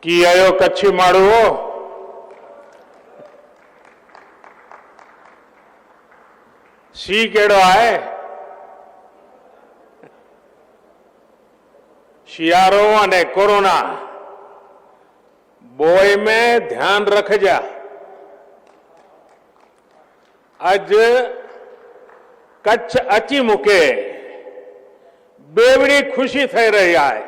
કીઆયો કચ્છી માળવો सी केड़ो आए शियारो अने कोरोना बोय में ध्यान रखजा। आज कच्छ अची मुके बेवड़ी खुशी थई रही है।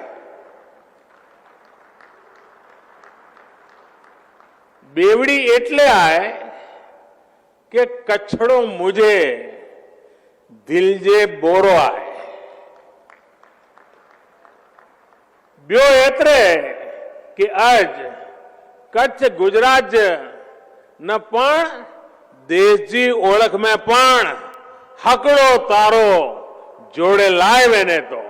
बेवड़ी एटले आए के कच्छड़ो मुझे दिल जे बोरो आए। ब्यो एतरे कि आज कच्छ गुजरात न पण देश जी ओळख में पण हकड़ो तारो जोड़े लाए वेने तो।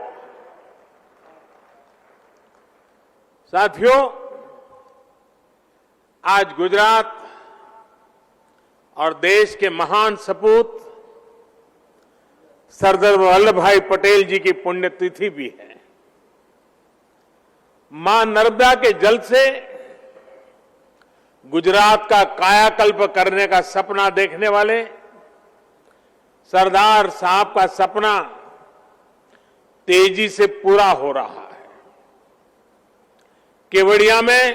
साथियों, आज गुजरात और देश के महान सपूत सरदार वल्लभ भाई पटेल जी की पुण्यतिथि भी है। मां नर्मदा के जल से गुजरात का कायाकल्प करने का सपना देखने वाले सरदार साहब का सपना तेजी से पूरा हो रहा है। केवड़िया में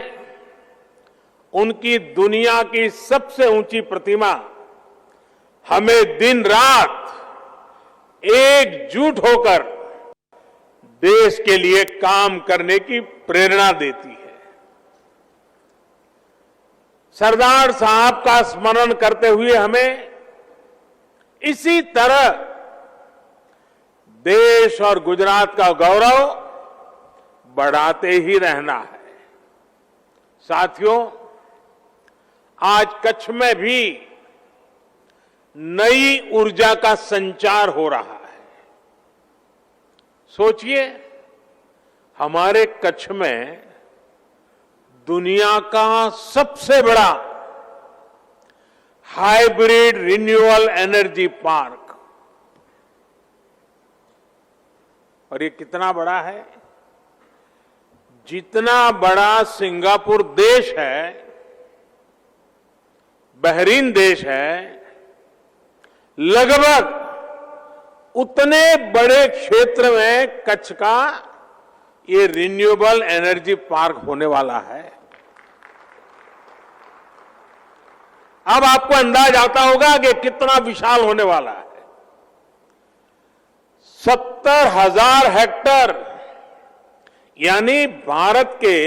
उनकी दुनिया की सबसे ऊंची प्रतिमा हमें दिन रात एकजुट होकर देश के लिए काम करने की प्रेरणा देती है। सरदार साहब का स्मरण करते हुए हमें इसी तरह देश और गुजरात का गौरव बढ़ाते ही रहना है। साथियों, आज कच्छ में भी नई ऊर्जा का संचार हो रहा है। सोचिए, हमारे कच्छ में दुनिया का सबसे बड़ा हाइब्रिड रिन्यूएबल एनर्जी पार्क, और ये कितना बड़ा है? जितना बड़ा सिंगापुर देश है, बहरीन देश है, लगभग उतने बड़े क्षेत्र में कच्छ का ये रिन्यूएबल एनर्जी पार्क होने वाला है। अब आपको अंदाज आता होगा कि कितना विशाल होने वाला है। 70,000 हेक्टेयर, यानी भारत के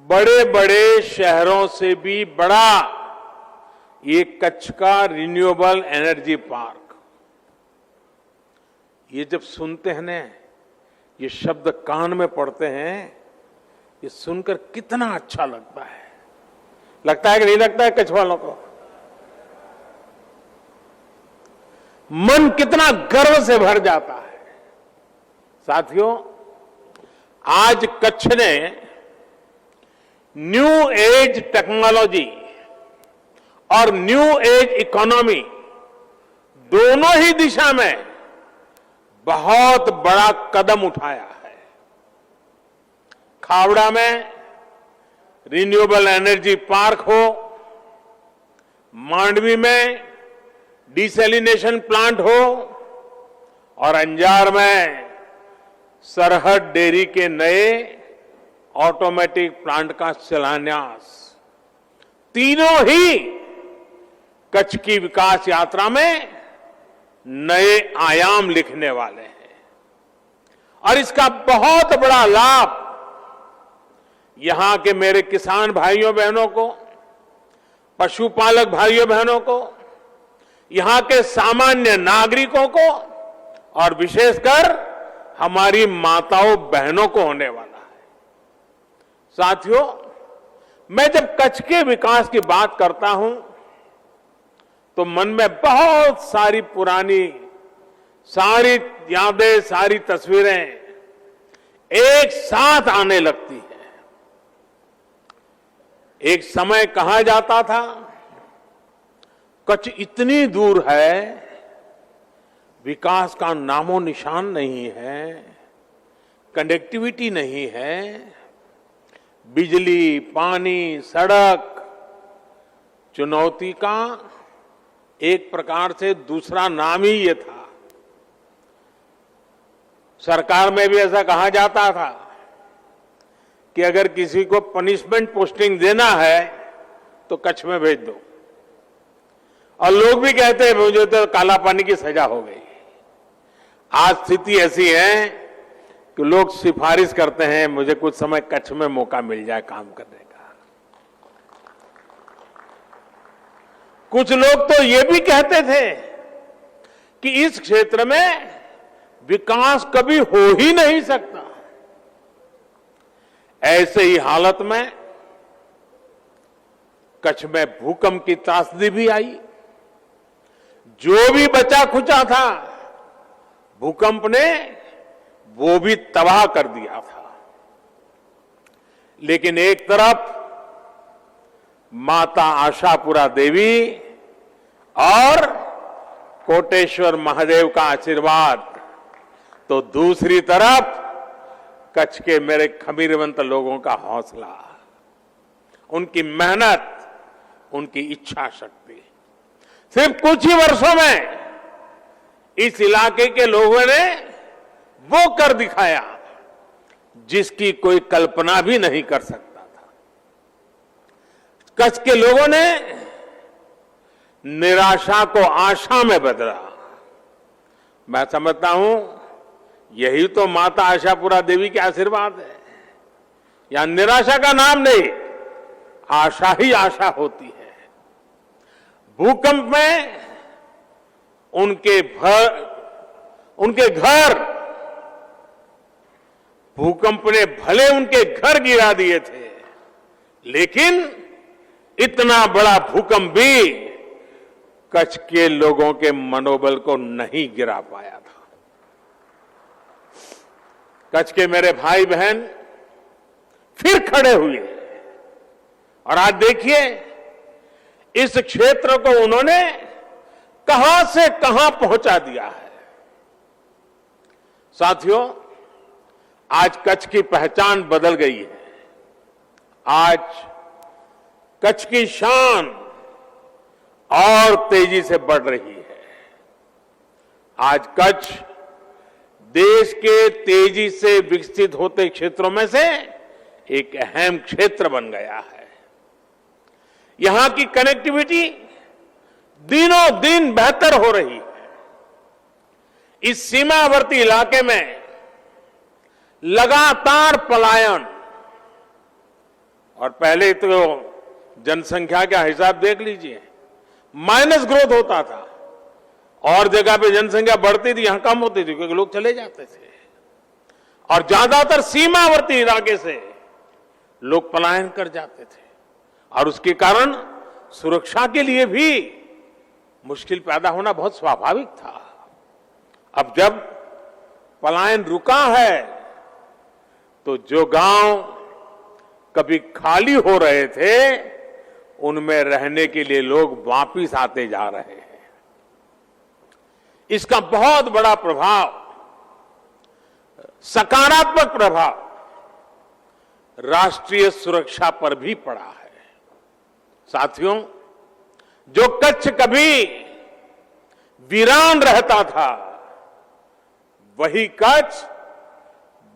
बड़े बड़े शहरों से भी बड़ा ये कच्छ का रिन्यूएबल एनर्जी पार्क। ये जब सुनते हैं ना, ये शब्द कान में पड़ते हैं, ये सुनकर कितना अच्छा लगता है। लगता है कि नहीं लगता है कच्छ वालों को? मन कितना गर्व से भर जाता है। साथियों, आज कच्छ ने न्यू एज टेक्नोलॉजी और न्यू एज इकोनॉमी दोनों ही दिशा में बहुत बड़ा कदम उठाया है। खावड़ा में रिन्यूएबल एनर्जी पार्क हो, मांडवी में डिसैलिनेशन प्लांट हो, और अंजार में सरहद डेयरी के नए ऑटोमेटिक प्लांट का शिलान्यास, तीनों ही कच्छ की विकास यात्रा में नए आयाम लिखने वाले हैं। और इसका बहुत बड़ा लाभ यहां के मेरे किसान भाइयों बहनों को, पशुपालक भाइयों बहनों को, यहां के सामान्य नागरिकों को और विशेषकर हमारी माताओं बहनों को होने वाला है। साथियों, मैं जब कच्छ के विकास की बात करता हूं तो मन में बहुत सारी पुरानी सारी यादें, सारी तस्वीरें एक साथ आने लगती है। एक समय कहा जाता था कच्छ इतनी दूर है, विकास का नामो निशान नहीं है, कनेक्टिविटी नहीं है। बिजली, पानी, सड़क, चुनौती का एक प्रकार से दूसरा नाम ही ये था। सरकार में भी ऐसा कहा जाता था कि अगर किसी को पनिशमेंट पोस्टिंग देना है तो कच्छ में भेज दो, और लोग भी कहते हैं मुझे तो काला पानी की सजा हो गई। आज स्थिति ऐसी है कि लोग सिफारिश करते हैं मुझे कुछ समय कच्छ में मौका मिल जाए काम करने का। कुछ लोग तो ये भी कहते थे कि इस क्षेत्र में विकास कभी हो ही नहीं सकता। ऐसे ही हालत में कच्छ में भूकंप की त्रासदी भी आई। जो भी बचा खुचा था भूकंप ने वो भी तबाह कर दिया था। लेकिन एक तरफ माता आशापुरा देवी और कोटेश्वर महादेव का आशीर्वाद, तो दूसरी तरफ कच्छ के मेरे खमीरवंत लोगों का हौसला, उनकी मेहनत, उनकी इच्छा शक्ति। सिर्फ कुछ ही वर्षों में इस इलाके के लोगों ने वो कर दिखाया जिसकी कोई कल्पना भी नहीं कर सकता था। कच्छ के लोगों ने निराशा को आशा में बदला। मैं समझता हूं यही तो माता आशापुरा देवी के आशीर्वाद है। या निराशा का नाम नहीं, आशा ही आशा होती है। भूकंप में उनके घर, भूकंप ने भले उनके घर गिरा दिए थे, लेकिन इतना बड़ा भूकंप भी कच्छ के लोगों के मनोबल को नहीं गिरा पाया था। कच्छ के मेरे भाई बहन फिर खड़े हुए, और आज देखिए इस क्षेत्र को उन्होंने कहां से कहां पहुंचा दिया है। साथियों, आज कच्छ की पहचान बदल गई है। आज कच्छ की शान और तेजी से बढ़ रही है। आज कच्छ देश के तेजी से विकसित होते क्षेत्रों में से एक अहम क्षेत्र बन गया है। यहां की कनेक्टिविटी दिनों दिन बेहतर हो रही है। इस सीमावर्ती इलाके में लगातार पलायन, और पहले तो जनसंख्या का हिसाब देख लीजिए, माइनस ग्रोथ होता था, और जगह पे जनसंख्या बढ़ती थी, यहां कम होती थी क्योंकि लोग चले जाते थे। और ज्यादातर सीमावर्ती इलाके से लोग पलायन कर जाते थे, और उसके कारण सुरक्षा के लिए भी मुश्किल पैदा होना बहुत स्वाभाविक था। अब जब पलायन रुका है तो जो गांव कभी खाली हो रहे थे उनमें रहने के लिए लोग वापिस आते जा रहे हैं। इसका बहुत बड़ा प्रभाव, सकारात्मक प्रभाव राष्ट्रीय सुरक्षा पर भी पड़ा है। साथियों, जो कच्छ कभी वीरान रहता था, वही कच्छ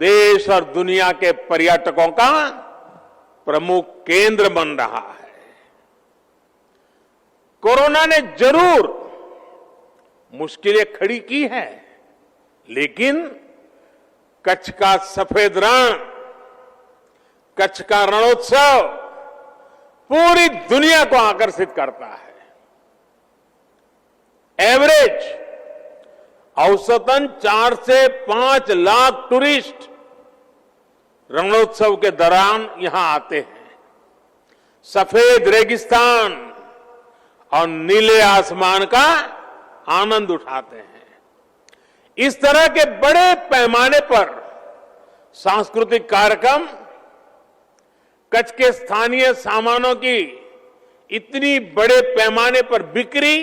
देश और दुनिया के पर्यटकों का प्रमुख केंद्र बन रहा है। कोरोना ने जरूर मुश्किलें खड़ी की है, लेकिन कच्छ का सफेद रण, कच्छ का रणोत्सव पूरी दुनिया को आकर्षित करता है। एवरेज औसतन 4 से 5 लाख टूरिस्ट रणोत्सव के दौरान यहां आते हैं। सफेद रेगिस्तान और नीले आसमान का आनंद उठाते हैं। इस तरह के बड़े पैमाने पर सांस्कृतिक कार्यक्रम, कच्छ के स्थानीय सामानों की इतनी बड़े पैमाने पर बिक्री,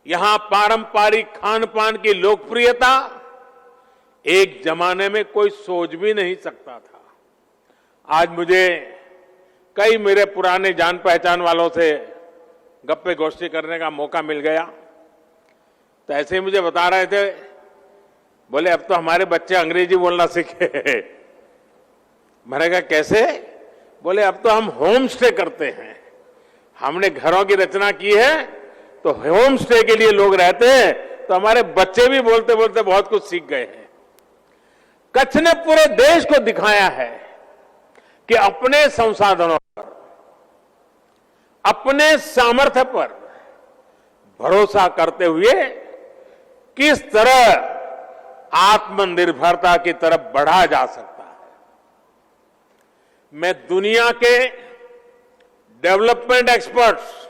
यहां पारंपरिक खान पान की लोकप्रियता एक जमाने में कोई सोच भी नहीं सकता था। आज मुझे कई मेरे पुराने जान पहचान वालों से गप्पे गोष्ठी करने का मौका मिल गया। तो ऐसे ही मुझे बता रहे थे, बोले अब तो हमारे बच्चे अंग्रेजी बोलना सीखे। मैंने कहा कैसे? बोले अब तो हम होम स्टे करते हैं, हमने घरों की रचना की है तो होम स्टे के लिए लोग रहते हैं, तो हमारे बच्चे भी बोलते बोलते बहुत कुछ सीख गए हैं। कच्छ ने पूरे देश को दिखाया है कि अपने संसाधनों पर, अपने सामर्थ्य पर भरोसा करते हुए किस तरह आत्मनिर्भरता की तरफ बढ़ा जा सकता है। मैं दुनिया के डेवलपमेंट एक्सपर्ट्स,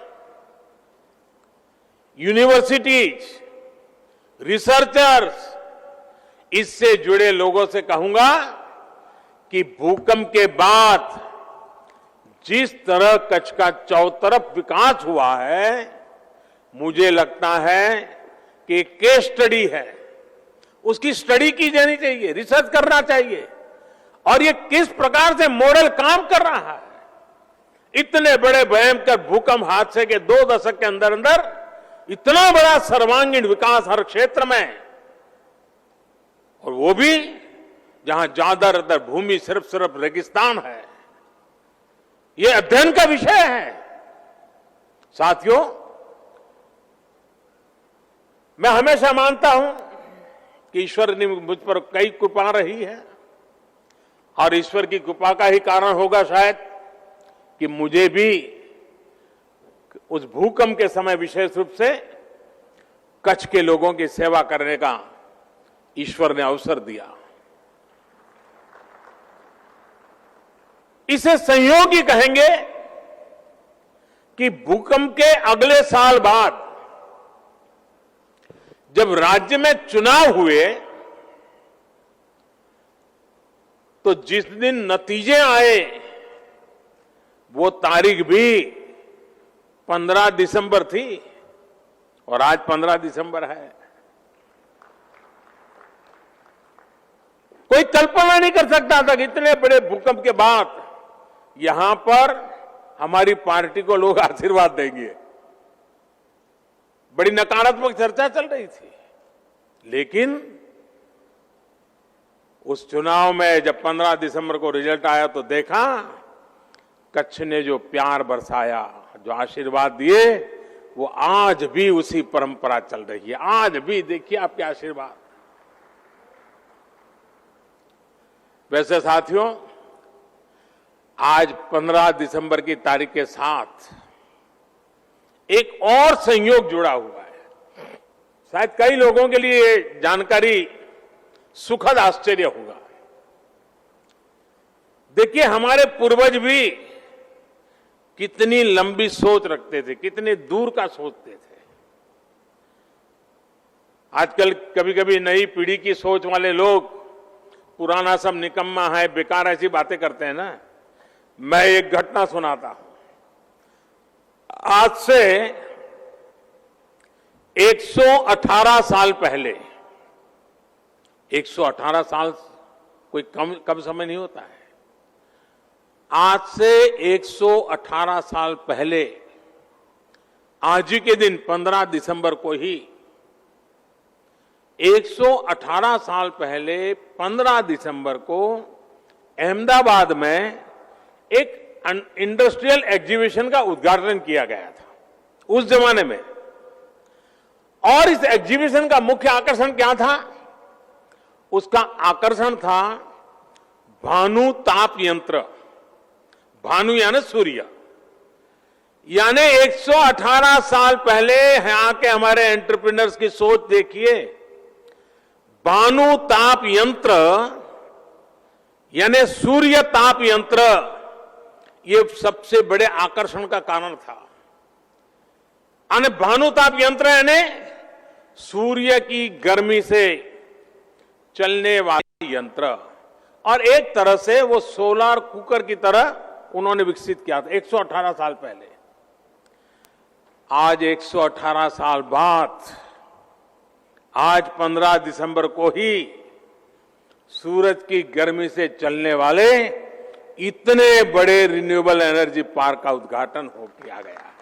यूनिवर्सिटीज, रिसर्चर्स, इससे जुड़े लोगों से कहूंगा कि भूकंप के बाद जिस तरह कच्छ का चौतरफ विकास हुआ है, मुझे लगता है कि केस स्टडी है, उसकी स्टडी की जानी चाहिए, रिसर्च करना चाहिए। और ये किस प्रकार से मॉडल काम कर रहा है। इतने बड़े भयंकर भूकंप हादसे के 2 दशक के अंदर अंदर इतना बड़ा सर्वांगीण विकास हर क्षेत्र में, और वो भी जहां ज्यादातर भूमि सिर्फ रेगिस्तान है। ये अध्ययन का विषय है। साथियों, मैं हमेशा मानता हूं कि ईश्वर ने मुझ पर कई कृपा रही है, और ईश्वर की कृपा का ही कारण होगा शायद कि मुझे भी उस भूकंप के समय विशेष रूप से कच्छ के लोगों की सेवा करने का ईश्वर ने अवसर दिया। इसे संयोग ही कहेंगे कि भूकंप के अगले साल बाद जब राज्य में चुनाव हुए, तो जिस दिन नतीजे आए वो तारीख भी 15 दिसंबर थी, और आज 15 दिसंबर है। कोई कल्पना नहीं कर सकता था कि इतने बड़े भूकंप के बाद यहां पर हमारी पार्टी को लोग आशीर्वाद देंगे। बड़ी नकारात्मक चर्चा चल रही थी, लेकिन उस चुनाव में जब 15 दिसंबर को रिजल्ट आया तो देखा कच्छ ने जो प्यार बरसाया, जो आशीर्वाद दिए, वो आज भी उसी परंपरा चल रही है। आज भी देखिए आपके आशीर्वाद। वैसे साथियों, आज 15 दिसंबर की तारीख के साथ एक और संयोग जुड़ा हुआ है। शायद कई लोगों के लिए ये जानकारी सुखद आश्चर्य होगा। देखिए, हमारे पूर्वज भी कितनी लंबी सोच रखते थे, कितने दूर का सोचते थे। आजकल कभी कभी नई पीढ़ी की सोच वाले लोग पुराना सब निकम्मा है, बेकार, ऐसी बातें करते हैं ना। मैं एक घटना सुनाता हूं। आज से 118 साल पहले, 118 साल कोई कम समय नहीं होता है। आज से 118 साल पहले, आज ही के दिन 15 दिसंबर को ही, 118 साल पहले 15 दिसंबर को अहमदाबाद में एक इंडस्ट्रियल एग्जीबिशन का उद्घाटन किया गया था उस जमाने में। और इस एग्जीबिशन का मुख्य आकर्षण क्या था? उसका आकर्षण था भानु ताप यंत्र। भानु यानी सूर्य। यानी 118 साल पहले यहां के हमारे एंटरप्रेन्योर्स की सोच देखिए। भानु ताप यंत्र यानी सूर्य ताप यंत्र, ये सबसे बड़े आकर्षण का कारण था। यानी भानु ताप यंत्र यानी सूर्य की गर्मी से चलने वाला यंत्र, और एक तरह से वो सोलर कुकर की तरह उन्होंने विकसित किया था 118 साल पहले। आज 118 साल बाद, आज 15 दिसंबर को ही सूरज की गर्मी से चलने वाले इतने बड़े रिन्यूएबल एनर्जी पार्क का उद्घाटन किया गया है।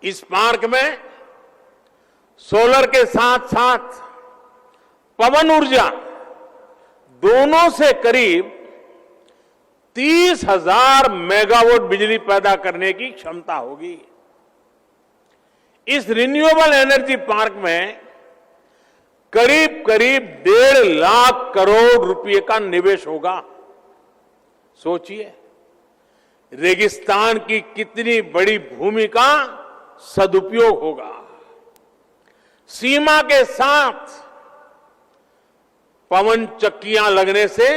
इस पार्क में सोलर के साथ साथ पवन ऊर्जा दोनों से करीब 30,000 मेगावाट बिजली पैदा करने की क्षमता होगी। इस रिन्यूएबल एनर्जी पार्क में करीब करीब 1.5 लाख करोड़ रुपए का निवेश होगा। सोचिए, रेगिस्तान की कितनी बड़ी भूमि का सदुपयोग होगा। सीमा के साथ पवन चक्कियां लगने से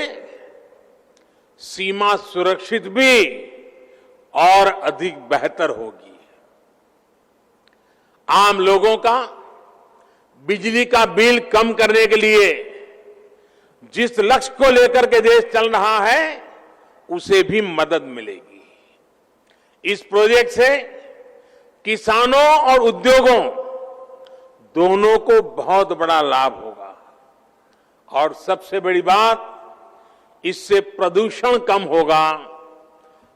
सीमा सुरक्षित भी और अधिक बेहतर होगी। आम लोगों का बिजली का बिल कम करने के लिए जिस लक्ष्य को लेकर के देश चल रहा है, उसे भी मदद मिलेगी। इस प्रोजेक्ट से किसानों और उद्योगों दोनों को बहुत बड़ा लाभ होगा और सबसे बड़ी बात, इससे प्रदूषण कम होगा,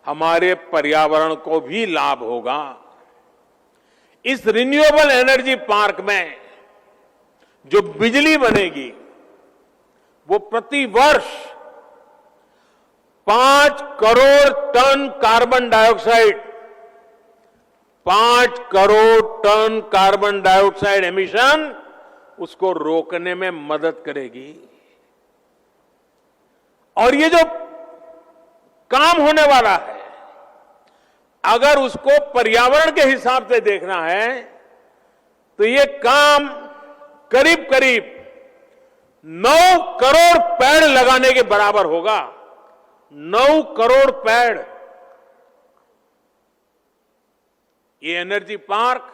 हमारे पर्यावरण को भी लाभ होगा। इस रिन्यूएबल एनर्जी पार्क में जो बिजली बनेगी वो प्रति वर्ष 5 crore ton carbon dioxide 5 crore ton carbon dioxide emission उसको रोकने में मदद करेगी। और ये जो काम होने वाला है, अगर उसको पर्यावरण के हिसाब से देखना है तो ये काम करीब करीब 9 करोड़ पेड़ लगाने के बराबर होगा। 9 करोड़ पेड़। ये एनर्जी पार्क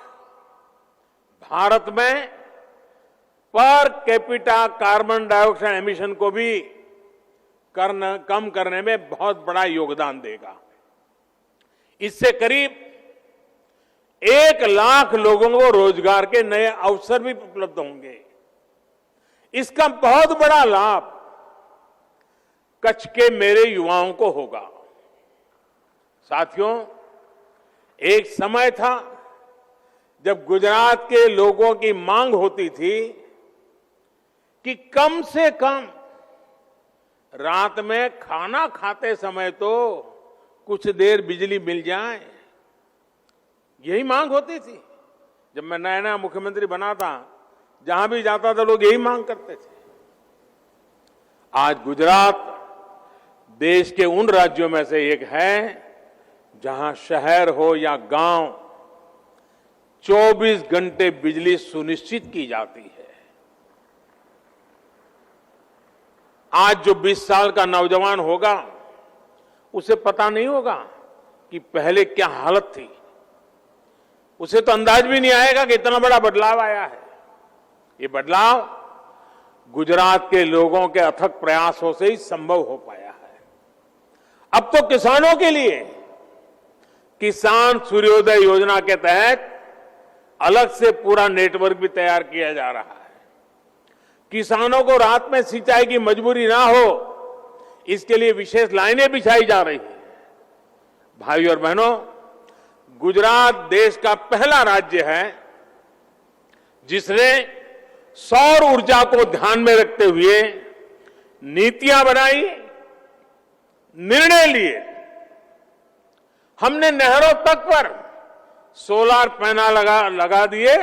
भारत में per capita carbon dioxide emission को भी कम करने में बहुत बड़ा योगदान देगा। इससे करीब 1 लाख लोगों को रोजगार के नए अवसर भी उपलब्ध होंगे। इसका बहुत बड़ा लाभ कच्छ के मेरे युवाओं को होगा। साथियों, एक समय था जब गुजरात के लोगों की मांग होती थी कि कम से कम रात में खाना खाते समय तो कुछ देर बिजली मिल जाए, यही मांग होती थी। जब मैं नया नया मुख्यमंत्री बना था, जहां भी जाता था लोग यही मांग करते थे। आज गुजरात देश के उन राज्यों में से एक है जहां शहर हो या गांव 24 घंटे बिजली सुनिश्चित की जाती है। आज जो 20 साल का नौजवान होगा उसे पता नहीं होगा कि पहले क्या हालत थी। उसे तो अंदाज भी नहीं आएगा कि इतना बड़ा बदलाव आया है। ये बदलाव गुजरात के लोगों के अथक प्रयासों से ही संभव हो पाया है। अब तो किसानों के लिए किसान सूर्योदय योजना के तहत अलग से पूरा नेटवर्क भी तैयार किया जा रहा है। किसानों को रात में सिंचाई की मजबूरी ना हो, इसके लिए विशेष लाइनें बिछाई जा रही है। भाइयों और बहनों, गुजरात देश का पहला राज्य है जिसने सौर ऊर्जा को ध्यान में रखते हुए नीतियां बनाई, निर्णय लिए। हमने नहरों तक पर सोलर पैनल लगा दिए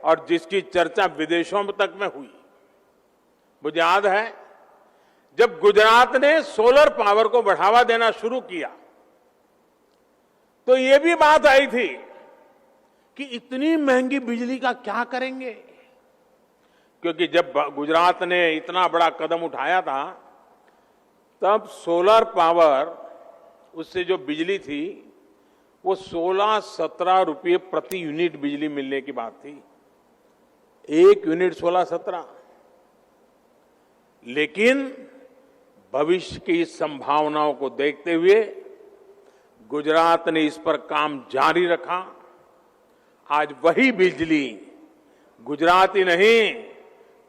और जिसकी चर्चा विदेशों तक में हुई। मुझे याद है जब गुजरात ने सोलर पावर को बढ़ावा देना शुरू किया तो ये भी बात आई थी कि इतनी महंगी बिजली का क्या करेंगे, क्योंकि जब गुजरात ने इतना बड़ा कदम उठाया था तब सोलर पावर, उससे जो बिजली थी वो 16-17 रुपये प्रति यूनिट बिजली मिलने की बात थी। 1 यूनिट 16-17। लेकिन भविष्य की संभावनाओं को देखते हुए गुजरात ने इस पर काम जारी रखा। आज वही बिजली गुजरात ही नहीं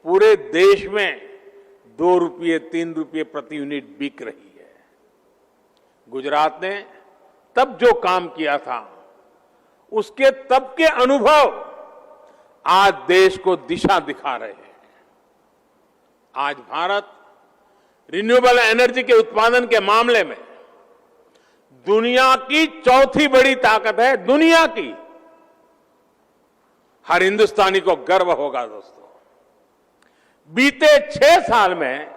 पूरे देश में ₹2, ₹3 प्रति यूनिट बिक रही है। गुजरात ने तब जो काम किया था, उसके तब के अनुभव आज देश को दिशा दिखा रहे हैं। आज भारत रिन्यूएबल एनर्जी के उत्पादन के मामले में दुनिया की चौथी बड़ी ताकत है, दुनिया की। हर हिंदुस्तानी को गर्व होगा दोस्तों। बीते 6 साल में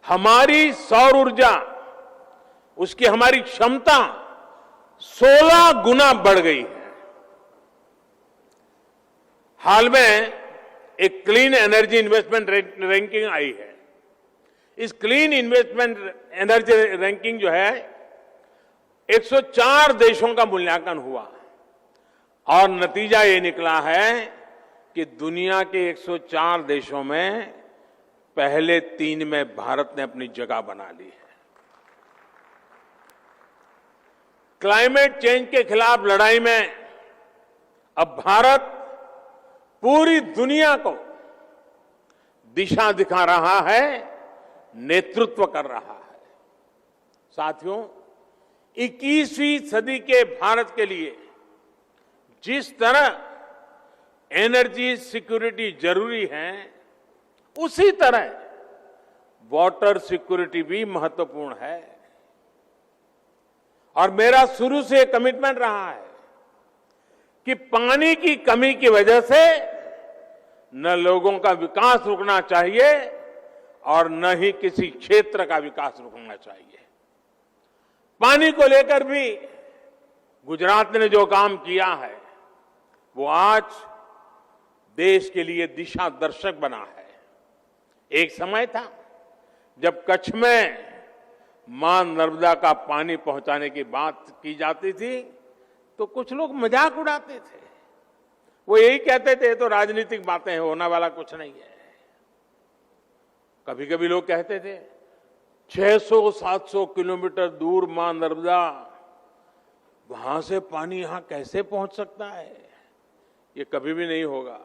हमारी सौर ऊर्जा, उसकी हमारी क्षमता 16 गुना बढ़ गई है। हाल में एक क्लीन एनर्जी इन्वेस्टमेंट रैंकिंग आई है। इस क्लीन इन्वेस्टमेंट एनर्जी रैंकिंग जो है 104 देशों का मूल्यांकन हुआ और नतीजा ये निकला है कि दुनिया के 104 देशों में पहले 3 में भारत ने अपनी जगह बना ली है। क्लाइमेट चेंज के खिलाफ लड़ाई में अब भारत पूरी दुनिया को दिशा दिखा रहा है, नेतृत्व कर रहा है। साथियों, 21वीं सदी के भारत के लिए जिस तरह एनर्जी सिक्योरिटी जरूरी है, उसी तरह वाटर सिक्योरिटी भी महत्वपूर्ण है। और मेरा शुरू से कमिटमेंट रहा है कि पानी की कमी की वजह से न लोगों का विकास रुकना चाहिए और न ही किसी क्षेत्र का विकास रुकना चाहिए। पानी को लेकर भी गुजरात ने जो काम किया है, वो आज देश के लिए दिशा दर्शक बना है। एक समय था जब कच्छ में मां नर्मदा का पानी पहुंचाने की बात की जाती थी तो कुछ लोग मजाक उड़ाते थे। वो यही कहते थे, तो राजनीतिक बातें हैं, होने वाला कुछ नहीं है। कभी कभी लोग कहते थे 600-700 किलोमीटर दूर मां नर्मदा, वहां से पानी यहां कैसे पहुंच सकता है? ये कभी भी नहीं होगा।